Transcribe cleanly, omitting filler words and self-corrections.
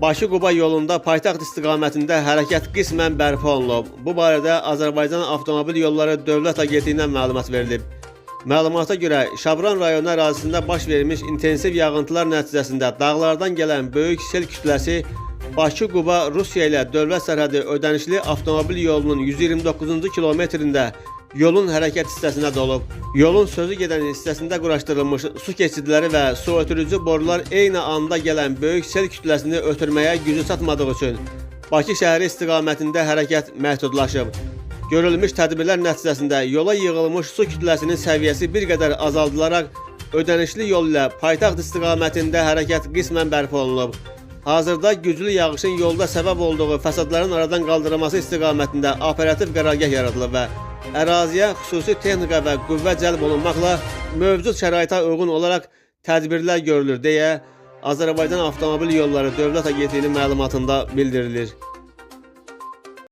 Bakı-Quba yolunda paytaxt istiqamətində hərəkət qismən bərpa olunub. Bu barədə Azərbaycan Avtomobil Yolları Dövlət Agentliyindən məlumat verilib. Məlumata görə Şabran rayonu ərazisində baş vermiş intensiv yağıntılar nəticəsində dağlardan gələn böyük sel kütləsi Bakı-Quba Rusiya ilə dövlət sərhədi ödənişli avtomobil yolunun 129-cu kilometrində yolun hərəkət hissəsinə dolub. Yolun sözü gedən hissəsində quraşdırılmış su keçidləri və su ötürücü borular eyni anda gələn böyük sel kütləsini ötürməyə gücü çatmadığı üçün Bakı şəhəri istiqamətində hərəkət məhdudlaşıb. Görülmüş tədbirlər nəticəsində yola yığılmış su kütləsinin səviyyəsi bir qədər azaldılaraq ödənişli yol ilə paytaxt istiqamətində hərəkət qismən bərpa olunub. Hazırda güclü yağışın yolda səbəb olduğu fəsadların aradan qaldırılması istiqamətində operativ qərargah yaradılıb və əraziyə xüsusi texnika və qüvvə cəlb olunmaqla mövcud şəraitə uyğun olaraq tədbirlər görülür deyə Azərbaycan Avtomobil Yolları Dövlət Agentliyinin məlumatında bildirilir.